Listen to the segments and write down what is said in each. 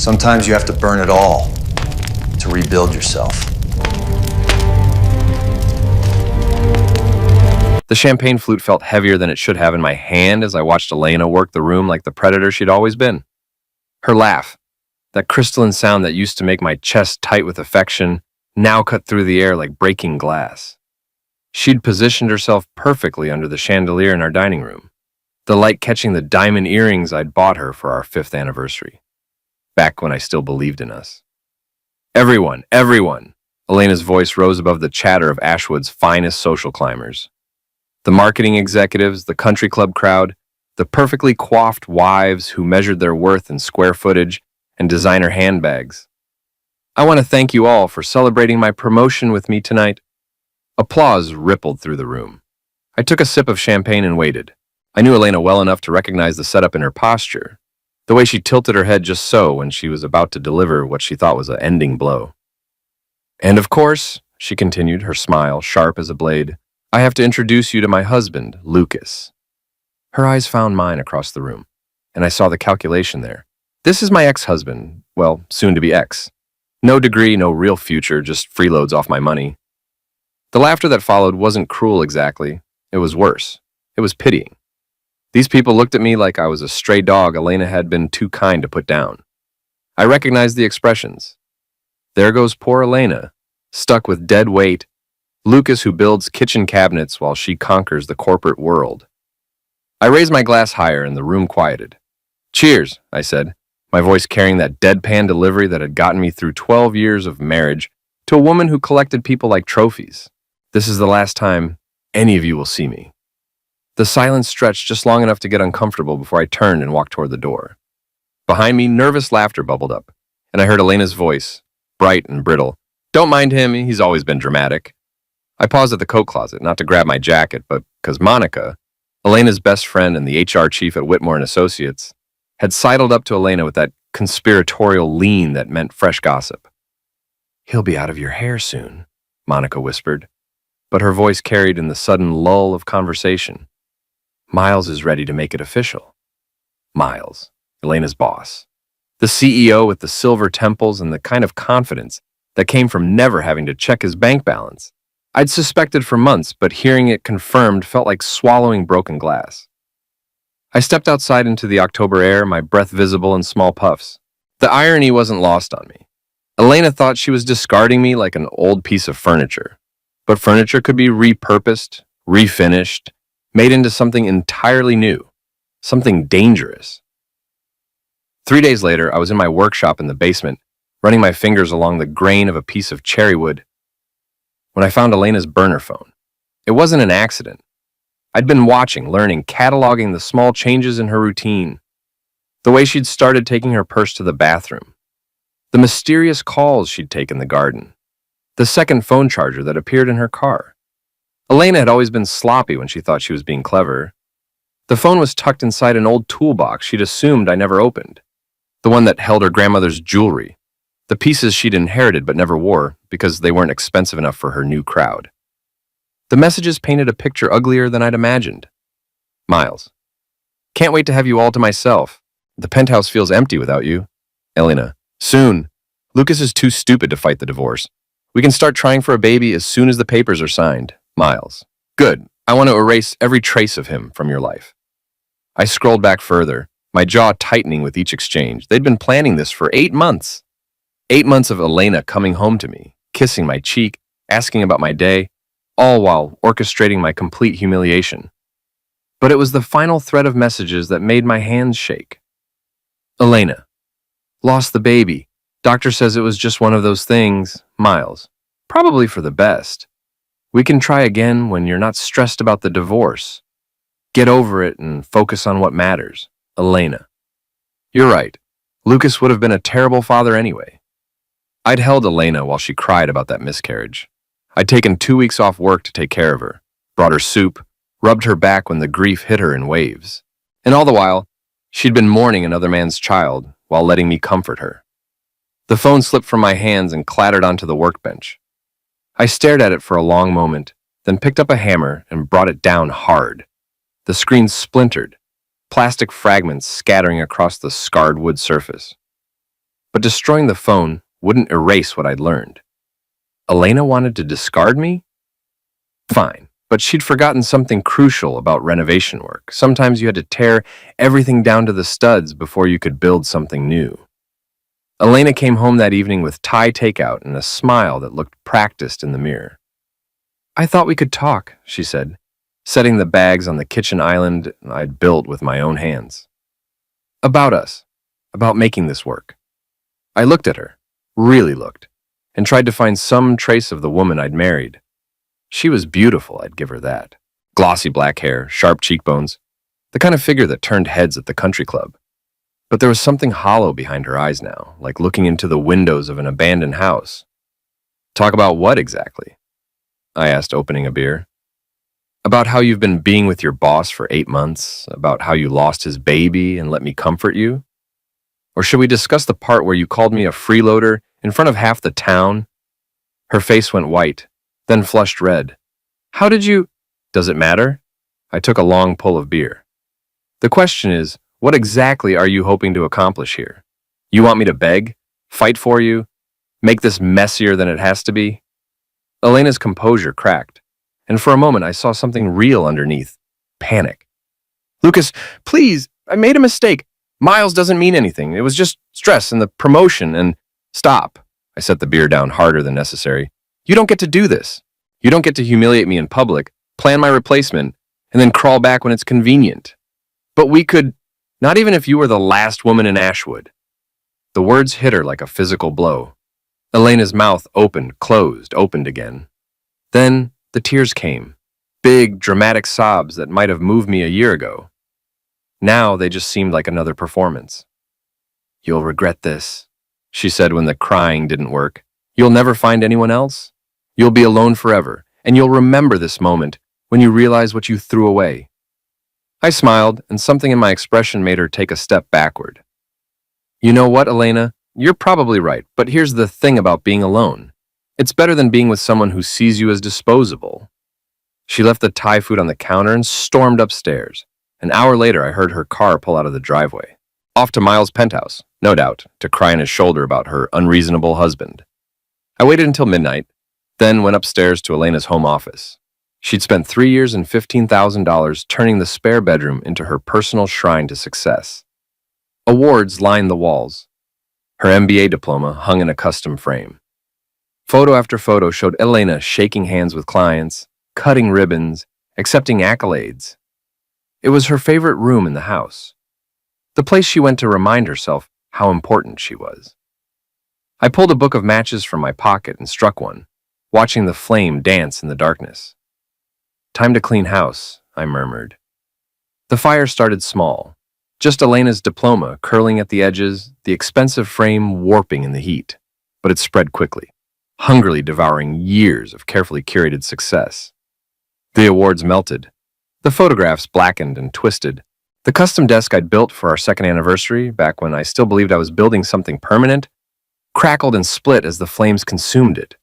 Sometimes you have to burn it all to rebuild yourself. The champagne flute felt heavier than it should have in my hand as I watched Elena work the room like the predator she'd always been. Her laugh, that crystalline sound that used to make my chest tight with affection, now cut through the air like breaking glass. She'd positioned herself perfectly under the chandelier in our dining room, the light catching the diamond earrings I'd bought her for our 5th anniversary, back when I still believed in us. Everyone, everyone! Elena's voice rose above the chatter of Ashwood's finest social climbers. The marketing executives, the country club crowd, the perfectly coiffed wives who measured their worth in square footage and designer handbags. I want to thank you all for celebrating my promotion with me tonight. Applause rippled through the room. I took a sip of champagne and waited. I knew Elena well enough to recognize the setup in her posture, the way she tilted her head just so when she was about to deliver what she thought was an ending blow. And of course, she continued, her smile sharp as a blade, I have to introduce you to my husband, Lucas. Her eyes found mine across the room, and I saw the calculation there. This is my ex-husband, well, soon to be ex. No degree, no real future, just freeloads off my money. The laughter that followed wasn't cruel exactly. It was worse. It was pitying. These people looked at me like I was a stray dog Elena had been too kind to put down. I recognized the expressions. There goes poor Elena, stuck with dead weight. Lucas who builds kitchen cabinets while she conquers the corporate world. I raised my glass higher and the room quieted. Cheers, I said, my voice carrying that deadpan delivery that had gotten me through 12 years of marriage to a woman who collected people like trophies. This is the last time any of you will see me. The silence stretched just long enough to get uncomfortable before I turned and walked toward the door. Behind me, nervous laughter bubbled up, and I heard Elena's voice, bright and brittle. Don't mind him, he's always been dramatic. I paused at the coat closet, not to grab my jacket, but because Monica, Elena's best friend and the HR chief at Whitmore & Associates, had sidled up to Elena with that conspiratorial lean that meant fresh gossip. He'll be out of your hair soon, Monica whispered, but her voice carried in the sudden lull of conversation. Miles is ready to make it official. Miles, Elena's boss. The CEO with the silver temples and the kind of confidence that came from never having to check his bank balance. I'd suspected for months, but hearing it confirmed felt like swallowing broken glass. I stepped outside into the October air, my breath visible in small puffs. The irony wasn't lost on me. Elena thought she was discarding me like an old piece of furniture. But furniture could be repurposed, refinished, made into something entirely new, something dangerous. 3 days later, I was in my workshop in the basement, running my fingers along the grain of a piece of cherry wood, when I found Elena's burner phone. It wasn't an accident. I'd been watching, learning, cataloging the small changes in her routine, the way she'd started taking her purse to the bathroom, the mysterious calls she'd take in the garden, the second phone charger that appeared in her car. Elena had always been sloppy when she thought she was being clever. The phone was tucked inside an old toolbox she'd assumed I never opened, the one that held her grandmother's jewelry, the pieces she'd inherited but never wore because they weren't expensive enough for her new crowd. The messages painted a picture uglier than I'd imagined. Miles. Can't wait to have you all to myself. The penthouse feels empty without you. Elena. Soon. Lucas is too stupid to fight the divorce. We can start trying for a baby as soon as the papers are signed. Miles. Good. I want to erase every trace of him from your life. I scrolled back further, my jaw tightening with each exchange. They'd been planning this for 8 months. 8 months of Elena coming home to me, kissing my cheek, asking about my day, all while orchestrating my complete humiliation. But it was the final thread of messages that made my hands shake. Elena. Lost the baby. Doctor says it was just one of those things. Miles. Probably for the best. We can try again when you're not stressed about the divorce. Get over it and focus on what matters. Elena. You're right. Lucas would have been a terrible father anyway. I'd held Elena while she cried about that miscarriage. I'd taken 2 weeks off work to take care of her, brought her soup, rubbed her back when the grief hit her in waves. And all the while, she'd been mourning another man's child while letting me comfort her. The phone slipped from my hands and clattered onto the workbench. I stared at it for a long moment, then picked up a hammer and brought it down hard. The screen splintered, plastic fragments scattering across the scarred wood surface. but destroying the phone wouldn't erase what I'd learned. Elena wanted to discard me? Fine, but she'd forgotten something crucial about renovation work. Sometimes you had to tear everything down to the studs before you could build something new. Elena came home that evening with Thai takeout and a smile that looked practiced in the mirror. "I thought we could talk," she said, setting the bags on the kitchen island I'd built with my own hands. "About us, about making this work." I looked at her, really looked, and tried to find some trace of the woman I'd married. She was beautiful, I'd give her that. Glossy black hair, sharp cheekbones, the kind of figure that turned heads at the country club. But there was something hollow behind her eyes now, like looking into the windows of an abandoned house. "Talk about what exactly?" I asked, opening a beer. "About how you've been being with your boss for 8 months, about how you lost his baby and let me comfort you? Or should we discuss the part where you called me a freeloader in front of half the town?" Her face went white, then flushed red. "How did you—" "Does it matter?" I took a long pull of beer. "The question is, what exactly are you hoping to accomplish here? You want me to beg? Fight for you? Make this messier than it has to be?" Elena's composure cracked, and for a moment I saw something real underneath. Panic. "Lucas, please, I made a mistake. Miles doesn't mean anything. It was just stress and the promotion and—" "Stop." I set the beer down harder than necessary. "You don't get to do this. You don't get to humiliate me in public, plan my replacement, and then crawl back when it's convenient. But we could— not even if you were the last woman in Ashwood." The words hit her like a physical blow. Elena's mouth opened, closed, opened again. Then the tears came, big, dramatic sobs that might have moved me a year ago. Now they just seemed like another performance. "You'll regret this," she said when the crying didn't work. "You'll never find anyone else. You'll be alone forever, and you'll remember this moment when you realize what you threw away." I smiled, and something in my expression made her take a step backward. "You know what, Elena? You're probably right, but here's the thing about being alone. It's better than being with someone who sees you as disposable." She left the Thai food on the counter and stormed upstairs. An hour later, I heard her car pull out of the driveway. Off to Miles' penthouse, no doubt, to cry on his shoulder about her unreasonable husband. I waited until midnight, then went upstairs to Elena's home office. She'd spent 3 years and $15,000 turning the spare bedroom into her personal shrine to success. Awards lined the walls. Her MBA diploma hung in a custom frame. Photo after photo showed Elena shaking hands with clients, cutting ribbons, accepting accolades. It was her favorite room in the house, the place she went to remind herself how important she was. I pulled a book of matches from my pocket and struck one, watching the flame dance in the darkness. "Time to clean house," I murmured. The fire started small, just Elena's diploma curling at the edges, the expensive frame warping in the heat. But it spread quickly, hungrily devouring years of carefully curated success. The awards melted. The photographs blackened and twisted. The custom desk I'd built for our second anniversary, back when I still believed I was building something permanent, crackled and split as the flames consumed it.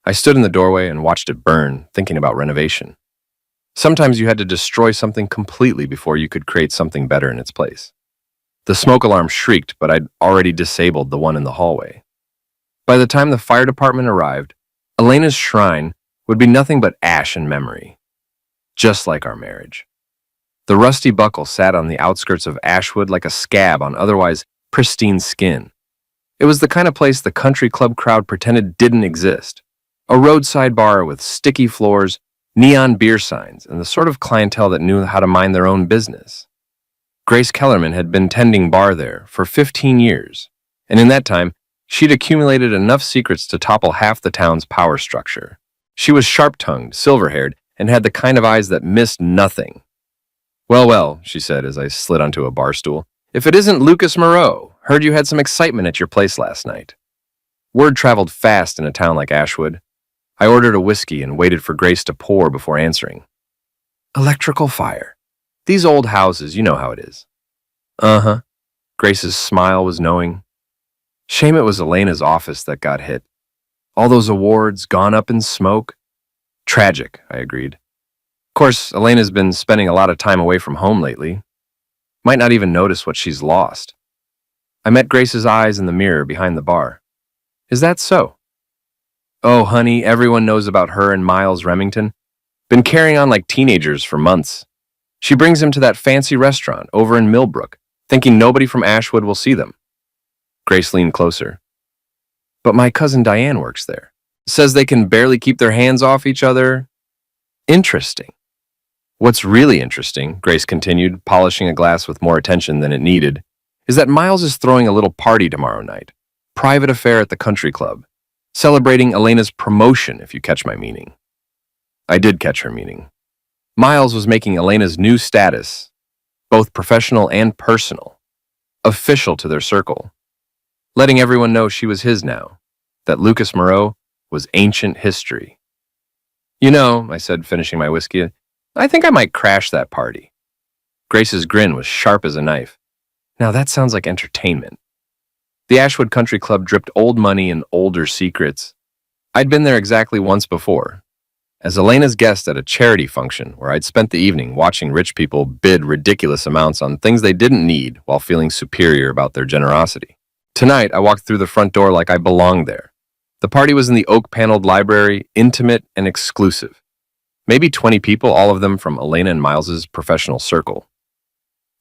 I stood in the doorway and watched it burn, thinking about renovation. Sometimes you had to destroy something completely before you could create something better in its place. The smoke alarm shrieked, but I'd already disabled the one in the hallway. By the time the fire department arrived, Elena's shrine would be nothing but ash and memory, just like our marriage. The rusty buckle sat on the outskirts of Ashwood like a scab on otherwise pristine skin. It was the kind of place the country club crowd pretended didn't exist. A roadside bar with sticky floors, neon beer signs, and the sort of clientele that knew how to mind their own business. Grace Kellerman had been tending bar there for 15 years, and in that time, she'd accumulated enough secrets to topple half the town's power structure. She was sharp-tongued, silver-haired, and had the kind of eyes that missed nothing. "Well, well," she said as I slid onto a bar stool, "if it isn't Lucas Moreau, heard you had some excitement at your place last night." Word traveled fast in a town like Ashwood. I ordered a whiskey and waited for Grace to pour before answering. "Electrical fire. These old houses, you know how it is." "Uh-huh." Grace's smile was knowing. Shame it was Elena's office that got hit. All those awards gone up in smoke. Tragic, I agreed. Of course, Elena's been spending a lot of time away from home lately. Might not even notice what she's lost. I met Grace's eyes in the mirror behind the bar. Is that so? Oh, honey, everyone knows about her and Miles Remington. Been carrying on like teenagers for months. She brings him to that fancy restaurant over in Millbrook, thinking nobody from Ashwood will see them. Grace leaned closer. But my cousin Diane works there. Says they can barely keep their hands off each other. Interesting. What's really interesting, Grace continued, polishing a glass with more attention than it needed, is that Miles is throwing a little party tomorrow night. Private affair at the country club. Celebrating Elena's promotion, if you catch my meaning. I did catch her meaning. Miles was making Elena's new status, both professional and personal, official to their circle, letting everyone know she was his now, that Lucas Moreau was ancient history. You know, I said, finishing my whiskey, I think I might crash that party. Grace's grin was sharp as a knife. Now that sounds like entertainment. The Ashwood Country Club dripped old money and older secrets. I'd been there exactly once before, as Elena's guest at a charity function where I'd spent the evening watching rich people bid ridiculous amounts on things they didn't need while feeling superior about their generosity. Tonight, I walked through the front door like I belonged there. The party was in the oak-paneled library, intimate and exclusive. Maybe 20 people, all of them from Elena and Miles's professional circle.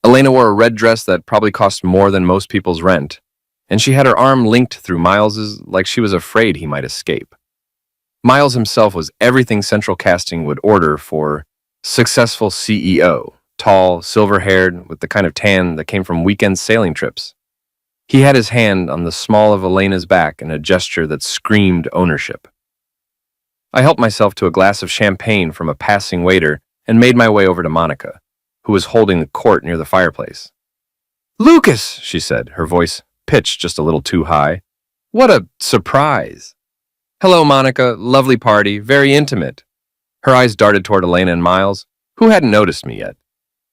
Elena wore a red dress that probably cost more than most people's rent, and she had her arm linked through Miles's like she was afraid he might escape. Miles himself was everything Central Casting would order for successful CEO, tall, silver-haired, with the kind of tan that came from weekend sailing trips. He had his hand on the small of Elena's back in a gesture that screamed ownership. I helped myself to a glass of champagne from a passing waiter and made my way over to Monica, who was holding the quart near the fireplace. "Lucas," she said, her voice pitched just a little too high. "What a surprise." "Hello, Monica. Lovely party. Very intimate." Her eyes darted toward Elena and Miles, who hadn't noticed me yet.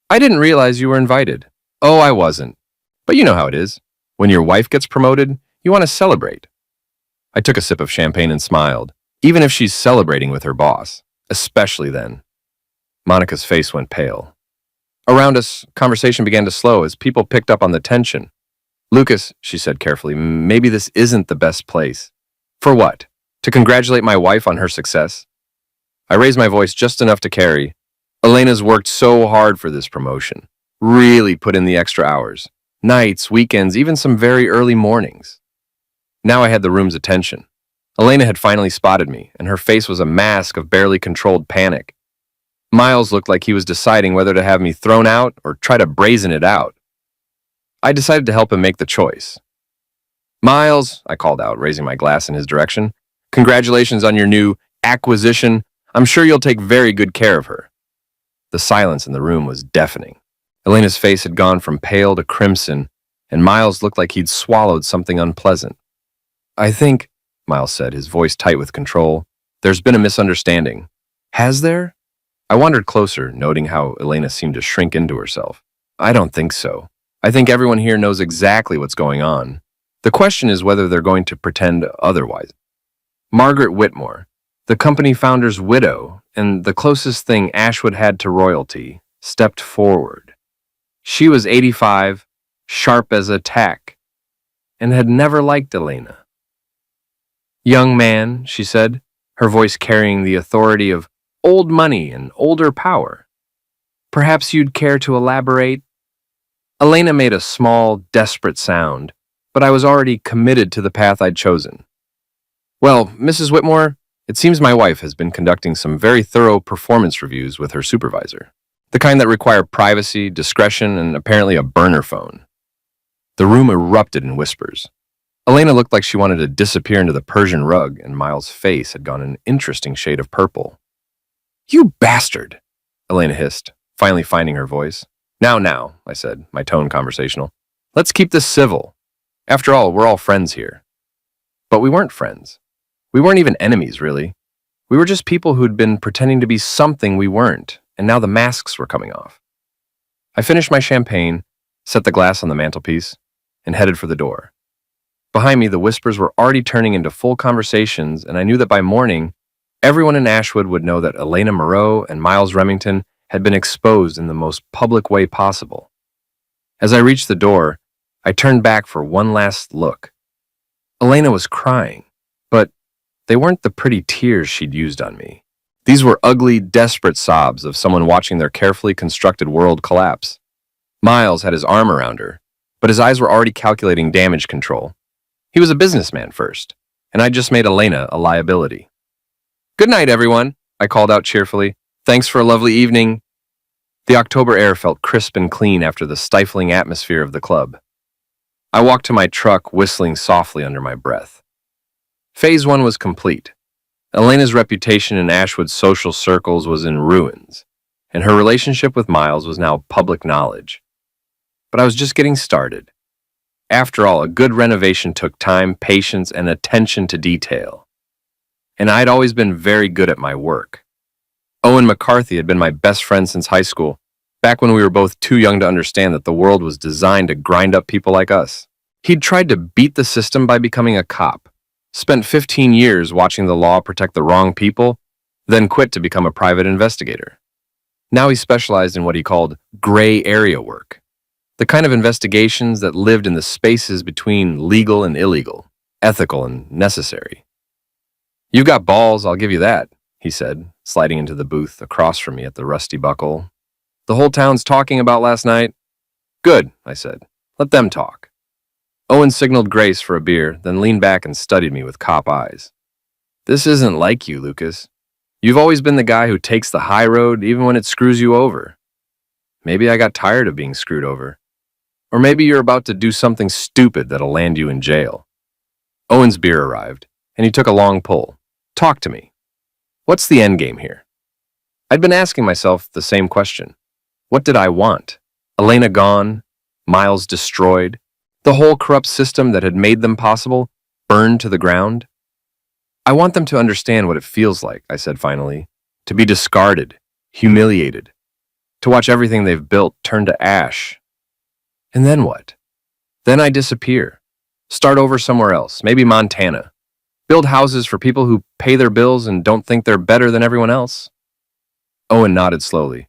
"I didn't realize you were invited." "Oh, I wasn't. But you know how it is. When your wife gets promoted, you want to celebrate." I took a sip of champagne and smiled, even if she's celebrating with her boss, especially then. Monica's face went pale. Around us, conversation began to slow as people picked up on the tension. "Lucas," she said carefully, "maybe this isn't the best place." "For what? To congratulate my wife on her success?" I raised my voice just enough to carry. "Elena's worked so hard for this promotion. Really put in the extra hours. Nights, weekends, even some very early mornings." Now I had the room's attention. Elena had finally spotted me, and her face was a mask of barely controlled panic. Miles looked like he was deciding whether to have me thrown out or try to brazen it out. I decided to help him make the choice. "Miles," I called out, raising my glass in his direction, "congratulations on your new acquisition. I'm sure you'll take very good care of her." The silence in the room was deafening. Elena's face had gone from pale to crimson, and Miles looked like he'd swallowed something unpleasant. "I think," Miles said, his voice tight with control, "there's been a misunderstanding." "Has there?" I wandered closer, noting how Elena seemed to shrink into herself. "I don't think so. I think everyone here knows exactly what's going on. The question is whether they're going to pretend otherwise." Margaret Whitmore, the company founder's widow and the closest thing Ashwood had to royalty, stepped forward. She was 85, sharp as a tack, and had never liked Elena. "Young man," she said, her voice carrying the authority of old money and older power. "Perhaps you'd care to elaborate?" Elena made a small, desperate sound, but I was already committed to the path I'd chosen. "Well, Mrs. Whitmore, it seems my wife has been conducting some very thorough performance reviews with her supervisor. The kind that require privacy, discretion, and apparently a burner phone." The room erupted in whispers. Elena looked like she wanted to disappear into the Persian rug, and Miles' face had gone an interesting shade of purple. "You bastard!" Elena hissed, finally finding her voice. Now, I said, my tone conversational. "Let's keep this civil. After all, we're all friends here." But we weren't friends. We weren't even enemies, really. We were just people who'd been pretending to be something we weren't, and now the masks were coming off. I finished my champagne, set the glass on the mantelpiece, and headed for the door. Behind me, the whispers were already turning into full conversations, and I knew that by morning, everyone in Ashwood would know that Elena Moreau and Miles Remington had been exposed in the most public way possible. As I reached the door, I turned back for one last look. Elena was crying, but they weren't the pretty tears she'd used on me. These were ugly, desperate sobs of someone watching their carefully constructed world collapse. Miles had his arm around her, but his eyes were already calculating damage control. He was a businessman first, and I just made Elena a liability. "Good night, everyone," I called out cheerfully. "Thanks for a lovely evening." The October air felt crisp and clean after the stifling atmosphere of the club. I walked to my truck, whistling softly under my breath. Phase 1 was complete. Elena's reputation in Ashwood's social circles was in ruins, and her relationship with Miles was now public knowledge. But I was just getting started. After all, a good renovation took time, patience, and attention to detail. And I'd always been very good at my work. Owen McCarthy had been my best friend since high school, back when we were both too young to understand that the world was designed to grind up people like us. He'd tried to beat the system by becoming a cop, spent 15 years watching the law protect the wrong people, then quit to become a private investigator. Now he specialized in what he called gray area work, the kind of investigations that lived in the spaces between legal and illegal, ethical and necessary. "You've got balls, I'll give you that," he said, sliding into the booth across from me at the Rusty Buckle. "The whole town's talking about last night?" "Good," I said. "Let them talk." Owen signaled Grace for a beer, then leaned back and studied me with cop eyes. "This isn't like you, Lucas. You've always been the guy who takes the high road even when it screws you over. Maybe I got tired of being screwed over. Or maybe you're about to do something stupid that'll land you in jail." Owen's beer arrived, and he took a long pull. "Talk to me. What's the end game here?" I'd been asking myself the same question. What did I want? Elena gone? Miles destroyed? The whole corrupt system that had made them possible burned to the ground? "I want them to understand what it feels like," I said finally. "To be discarded, humiliated, to watch everything they've built turn to ash. And then what? Then I disappear. Start over somewhere else, maybe Montana. Build houses for people who pay their bills and don't think they're better than everyone else." Owen nodded slowly.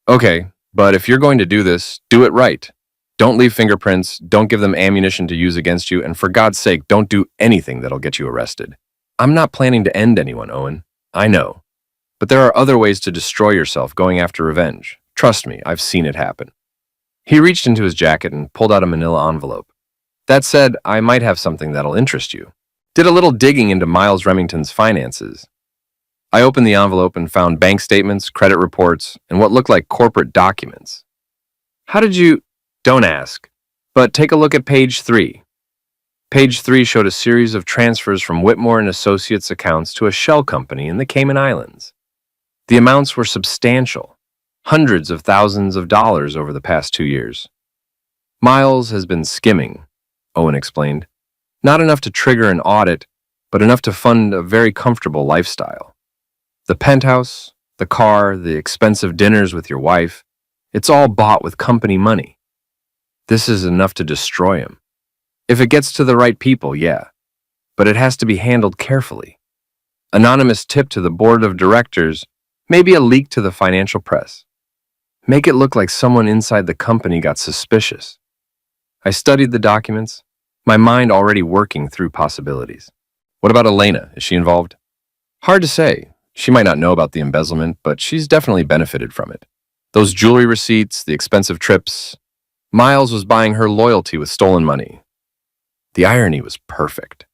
"Okay, but if you're going to do this, do it right. Don't leave fingerprints, don't give them ammunition to use against you, and for God's sake, don't do anything that'll get you arrested. I'm not planning to end anyone, Owen. I know. But there are other ways to destroy yourself going after revenge. Trust me, I've seen it happen." He reached into his jacket and pulled out a manila envelope. "That said, I might have something that'll interest you." Did a little digging into Miles Remington's finances. I opened the envelope and found bank statements, credit reports, and what looked like corporate documents. "How did you—" "Don't ask. But take a look at page 3. Page 3 showed a series of transfers from Whitmore and Associates accounts to a shell company in the Cayman Islands. The amounts were substantial, hundreds of thousands of dollars over the past 2 years. Miles has been skimming," Owen explained. "Not enough to trigger an audit, but enough to fund a very comfortable lifestyle. The penthouse, the car, the expensive dinners with your wife, it's all bought with company money. This is enough to destroy him. If it gets to the right people, yeah, but it has to be handled carefully. Anonymous tip to the board of directors, maybe a leak to the financial press. Make it look like someone inside the company got suspicious." I studied the documents, my mind already working through possibilities. "What about Elena? Is she involved?" "Hard to say. She might not know about the embezzlement, but she's definitely benefited from it. Those jewelry receipts, the expensive trips. Miles was buying her loyalty with stolen money." The irony was perfect.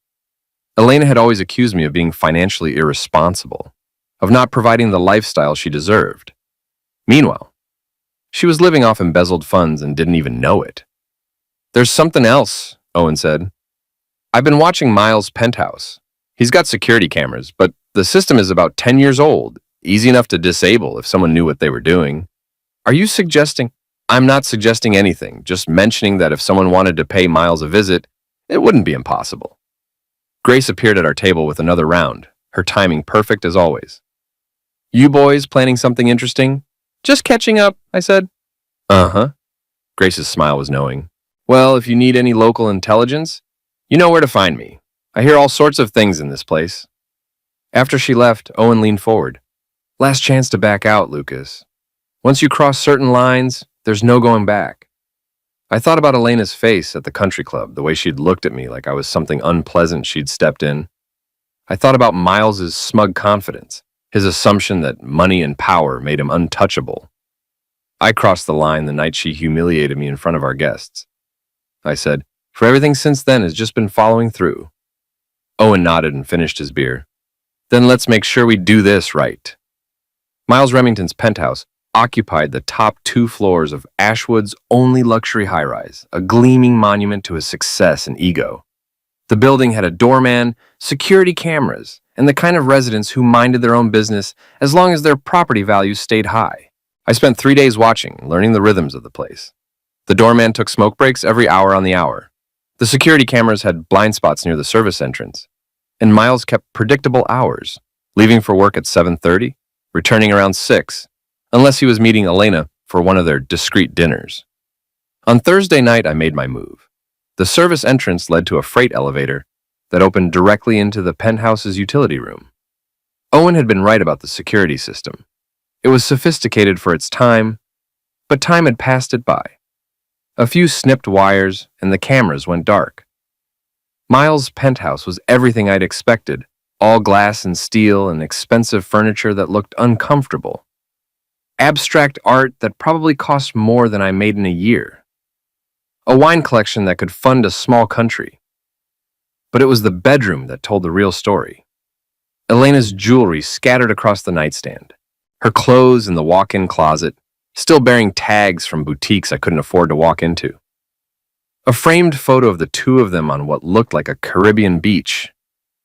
Elena had always accused me of being financially irresponsible, of not providing the lifestyle she deserved. Meanwhile, she was living off embezzled funds and didn't even know it. "There's something else," Owen said. "I've been watching Miles' penthouse. He's got security cameras, but the system is about 10 years old, easy enough to disable if someone knew what they were doing. Are you suggesting—" "I'm not suggesting anything, just mentioning that if someone wanted to pay Miles a visit, it wouldn't be impossible." Grace appeared at our table with another round, her timing perfect as always. "You boys planning something interesting?" "Just catching up," I said. "Uh-huh." Grace's smile was knowing. "Well, if you need any local intelligence, you know where to find me. I hear all sorts of things in this place." After she left, Owen leaned forward. "Last chance to back out, Lucas. Once you cross certain lines, there's no going back." I thought about Elena's face at the country club, the way she'd looked at me like I was something unpleasant she'd stepped in. I thought about Miles's smug confidence, his assumption that money and power made him untouchable. I crossed the line the night she humiliated me in front of our guests. I said, "For everything since then has just been following through." Owen nodded and finished his beer. "Then let's make sure we do this right." Miles Remington's penthouse occupied the top 2 floors of Ashwood's only luxury high-rise, a gleaming monument to his success and ego. The building had a doorman, security cameras, and the kind of residents who minded their own business as long as their property values stayed high. I spent 3 days watching, learning the rhythms of the place. The doorman took smoke breaks every hour on the hour. The security cameras had blind spots near the service entrance, and Miles kept predictable hours, leaving for work at 7:30, returning around 6, unless he was meeting Elena for one of their discreet dinners. On Thursday night, I made my move. The service entrance led to a freight elevator that opened directly into the penthouse's utility room. Owen had been right about the security system. It was sophisticated for its time, but time had passed it by. A few snipped wires, and the cameras went dark. Miles' penthouse was everything I'd expected, all glass and steel and expensive furniture that looked uncomfortable. Abstract art that probably cost more than I made in a year. A wine collection that could fund a small country. But it was the bedroom that told the real story. Elena's jewelry scattered across the nightstand, her clothes in the walk-in closet, still bearing tags from boutiques I couldn't afford to walk into. A framed photo of the two of them on what looked like a Caribbean beach,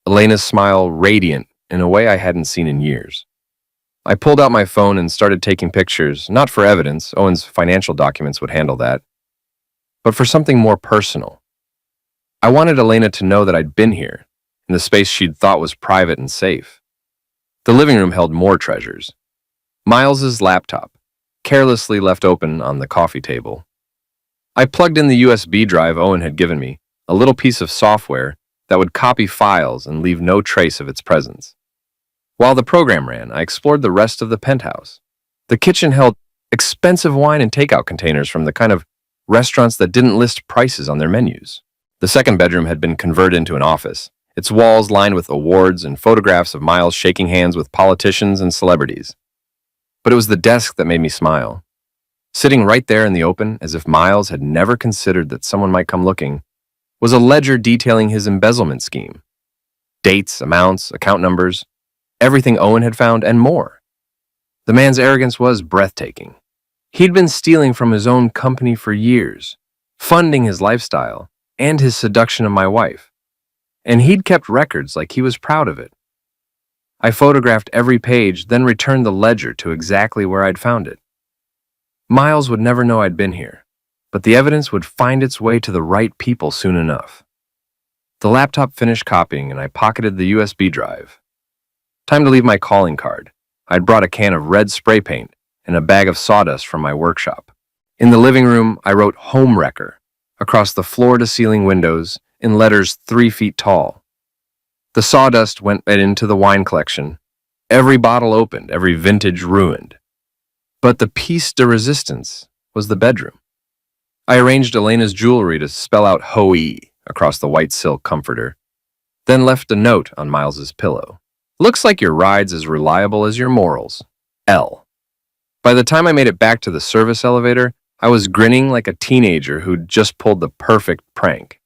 Elena's smile radiant in a way I hadn't seen in years. I pulled out my phone and started taking pictures, not for evidence, Owen's financial documents would handle that, but for something more personal. I wanted Elena to know that I'd been here, in the space she'd thought was private and safe. The living room held more treasures. Miles's laptop, carelessly left open on the coffee table. I plugged in the USB drive Owen had given me, a little piece of software that would copy files and leave no trace of its presence. While the program ran, I explored the rest of the penthouse. The kitchen held expensive wine and takeout containers from the kind of restaurants that didn't list prices on their menus. The second bedroom had been converted into an office, its walls lined with awards and photographs of Miles shaking hands with politicians and celebrities. But it was the desk that made me smile. Sitting right there in the open, as if Miles had never considered that someone might come looking, was a ledger detailing his embezzlement scheme. Dates, amounts, account numbers, everything Owen had found, and more. The man's arrogance was breathtaking. He'd been stealing from his own company for years, funding his lifestyle and his seduction of my wife. And he'd kept records like he was proud of it. I photographed every page, then returned the ledger to exactly where I'd found it. Miles would never know I'd been here, but the evidence would find its way to the right people soon enough. The laptop finished copying, and I pocketed the USB drive. Time to leave my calling card. I'd brought a can of red spray paint and a bag of sawdust from my workshop. In the living room, I wrote "Home Wrecker" across the floor-to-ceiling windows in letters 3 feet tall. The sawdust went into the wine collection, every bottle opened, every vintage ruined. But the piece de resistance was the bedroom. I arranged Elena's jewelry to spell out "Hoe" across the white silk comforter, then left a note on Miles's pillow. "Looks like your ride's as reliable as your morals. L." By the time I made it back to the service elevator, I was grinning like a teenager who'd just pulled the perfect prank.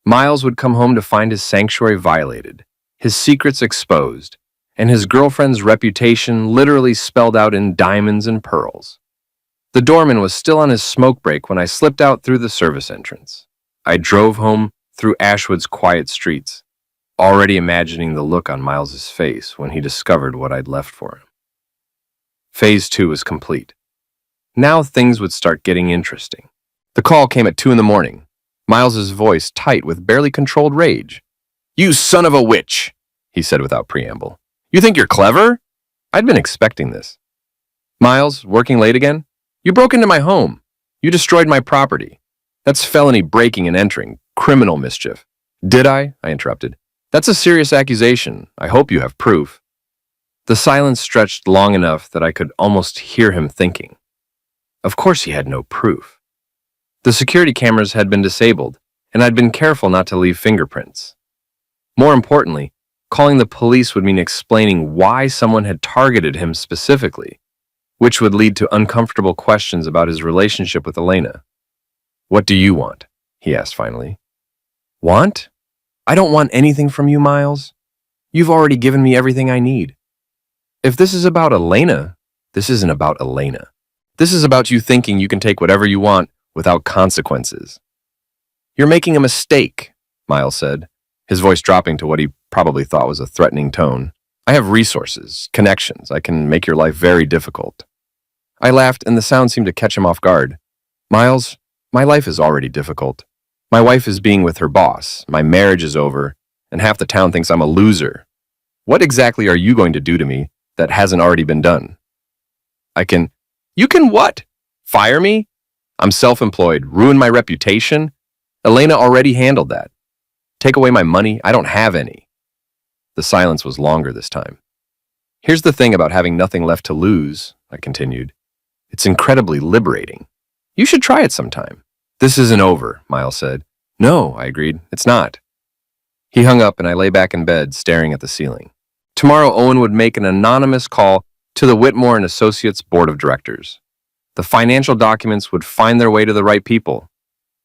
Miles would come home to find his sanctuary violated, his secrets exposed, and his girlfriend's reputation literally spelled out in diamonds and pearls. The doorman was still on his smoke break when I slipped out through the service entrance. I drove home through Ashwood's quiet streets, already imagining the look on Miles's face when he discovered what I'd left for him. Phase 2 was complete. Now things would start getting interesting. The call came at 2 in the morning, Miles's voice tight with barely controlled rage. "You son of a witch," he said without preamble. "You think you're clever?" I'd been expecting this. "Miles, working late again? You broke into my home. You destroyed my property. That's felony breaking and entering, criminal mischief." "Did I?" I interrupted. "That's a serious accusation. I hope you have proof." The silence stretched long enough that I could almost hear him thinking. Of course he had no proof. The security cameras had been disabled, and I'd been careful not to leave fingerprints. More importantly, calling the police would mean explaining why someone had targeted him specifically, which would lead to uncomfortable questions about his relationship with Elena. "What do you want?" he asked finally. "Want? I don't want anything from you, Miles. You've already given me everything I need. If this is about Elena, this isn't about Elena. This is about you thinking you can take whatever you want without consequences." "You're making a mistake," Miles said, his voice dropping to what he probably thought was a threatening tone. "I have resources, connections. I can make your life very difficult." I laughed, and the sound seemed to catch him off guard. "Miles, my life is already difficult. My wife is being with her boss, my marriage is over, and half the town thinks I'm a loser. What exactly are you going to do to me that hasn't already been done?" You can what? Fire me? I'm self-employed, ruin my reputation? Elena already handled that. Take away my money? I don't have any." The silence was longer this time. "Here's the thing about having nothing left to lose," I continued. "It's incredibly liberating. You should try it sometime." "This isn't over," Miles said. "No," I agreed. "It's not." He hung up and I lay back in bed, staring at the ceiling. Tomorrow, Owen would make an anonymous call to the Whitmore and Associates Board of Directors. The financial documents would find their way to the right people,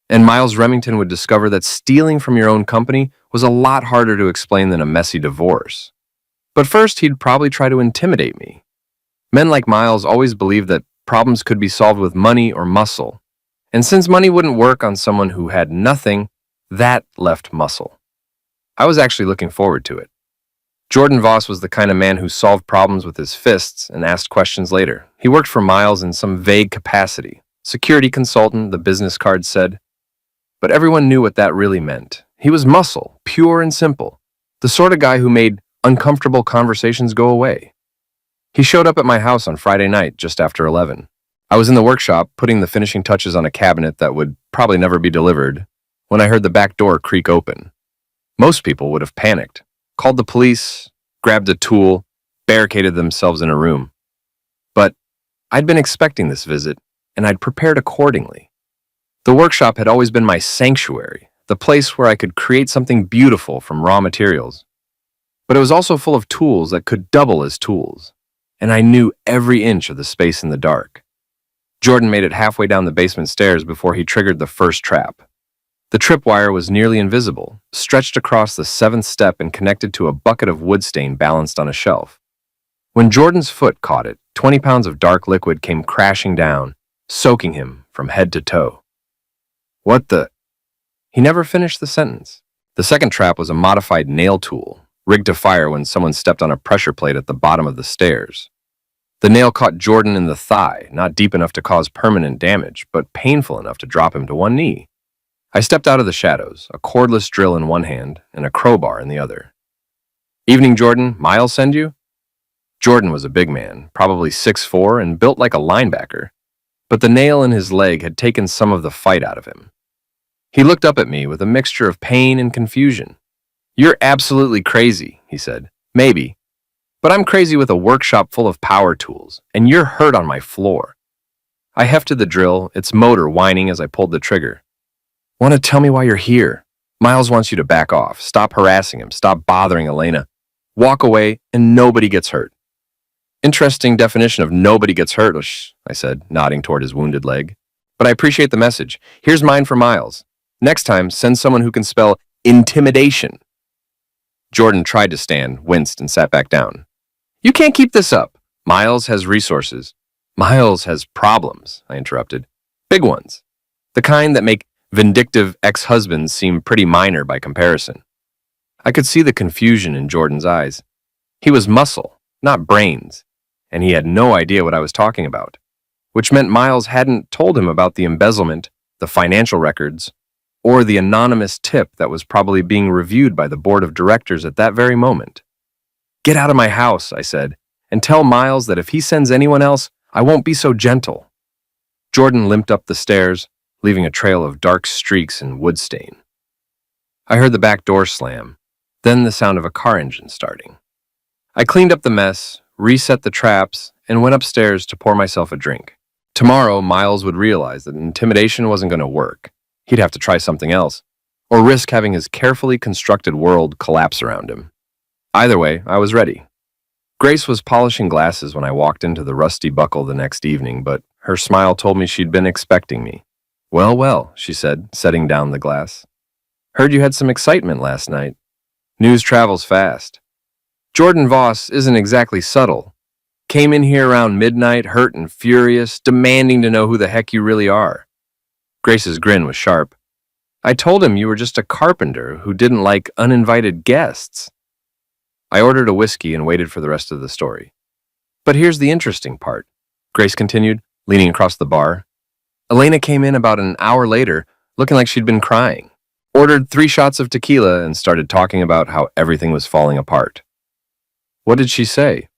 and Miles Remington would discover that stealing from your own company was a lot harder to explain than a messy divorce. But first, he'd probably try to intimidate me. Men like Miles always believed that problems could be solved with money or muscle, and since money wouldn't work on someone who had nothing, that left muscle. I was actually looking forward to it. Jordan Voss was the kind of man who solved problems with his fists and asked questions later. He worked for Miles in some vague capacity. Security consultant, the business card said. But everyone knew what that really meant. He was muscle, pure and simple. The sort of guy who made uncomfortable conversations go away. He showed up at my house on Friday night, just after 11. I was in the workshop, putting the finishing touches on a cabinet that would probably never be delivered, when I heard the back door creak open. Most people would have panicked, called the police, grabbed a tool, barricaded themselves in a room. But I'd been expecting this visit, and I'd prepared accordingly. The workshop had always been my sanctuary, the place where I could create something beautiful from raw materials. But it was also full of tools that could double as tools, and I knew every inch of the space in the dark. Jordan made it halfway down the basement stairs before he triggered the first trap. The tripwire was nearly invisible, stretched across the 7th step and connected to a bucket of wood stain balanced on a shelf. When Jordan's foot caught it, 20 pounds of dark liquid came crashing down, soaking him from head to toe. "What the?" He never finished the sentence. The second trap was a modified nail tool, rigged to fire when someone stepped on a pressure plate at the bottom of the stairs. The nail caught Jordan in the thigh, not deep enough to cause permanent damage, but painful enough to drop him to one knee. I stepped out of the shadows, a cordless drill in one hand and a crowbar in the other. "Evening, Jordan. Miles send you?" Jordan was a big man, probably 6'4", and built like a linebacker, but the nail in his leg had taken some of the fight out of him. He looked up at me with a mixture of pain and confusion. "You're absolutely crazy," he said. "Maybe. But I'm crazy with a workshop full of power tools, and you're hurt on my floor." I hefted the drill, its motor whining as I pulled the trigger. "Want to tell me why you're here? Miles wants you to back off. Stop harassing him. Stop bothering Elena. Walk away, and nobody gets hurt." "Interesting definition of nobody gets hurt," I said, nodding toward his wounded leg. "But I appreciate the message. Here's mine for Miles. Next time, send someone who can spell intimidation." Jordan tried to stand, winced, and sat back down. "You can't keep this up. Miles has resources." "Miles has problems," I interrupted. "Big ones. The kind that make vindictive ex-husbands seem pretty minor by comparison." I could see the confusion in Jordan's eyes. He was muscle, not brains, and he had no idea what I was talking about, which meant Miles hadn't told him about the embezzlement, the financial records, or the anonymous tip that was probably being reviewed by the board of directors at that very moment. "Get out of my house," I said, "and tell Miles that if he sends anyone else, I won't be so gentle." Jordan limped up the stairs, leaving a trail of dark streaks and wood stain. I heard the back door slam, then the sound of a car engine starting. I cleaned up the mess, reset the traps, and went upstairs to pour myself a drink. Tomorrow, Miles would realize that intimidation wasn't going to work. He'd have to try something else, or risk having his carefully constructed world collapse around him. Either way, I was ready. Grace was polishing glasses when I walked into the Rusty Buckle the next evening, but her smile told me she'd been expecting me. Well, well, she said, setting down the glass. Heard you had some excitement last night. News travels fast. Jordan Voss isn't exactly subtle. Came in here around midnight, hurt and furious, demanding to know who the heck you really are. Grace's grin was sharp. I told him you were just a carpenter who didn't like uninvited guests. I ordered a whiskey and waited for the rest of the story. But here's the interesting part, Grace continued, leaning across the bar. Elena came in about an hour later, looking like she'd been crying. Ordered 3 shots of tequila and started talking about how everything was falling apart. What did she say?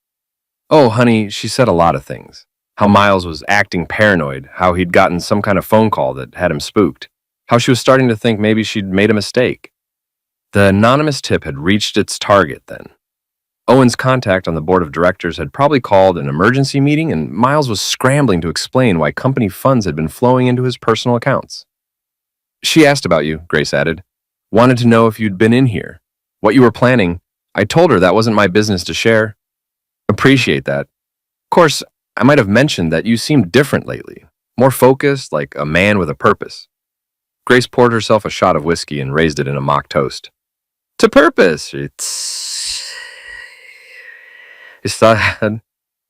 Oh, honey, she said a lot of things. How Miles was acting paranoid, how he'd gotten some kind of phone call that had him spooked, how she was starting to think maybe she'd made a mistake. The anonymous tip had reached its target then. Owen's contact on the board of directors had probably called an emergency meeting, and Miles was scrambling to explain why company funds had been flowing into his personal accounts. She asked about you, Grace added. Wanted to know if you'd been in here. What you were planning. I told her that wasn't my business to share. Appreciate that. Of course, I might have mentioned that you seemed different lately. More focused, like a man with a purpose. Grace poured herself a shot of whiskey and raised it in a mock toast. To purpose!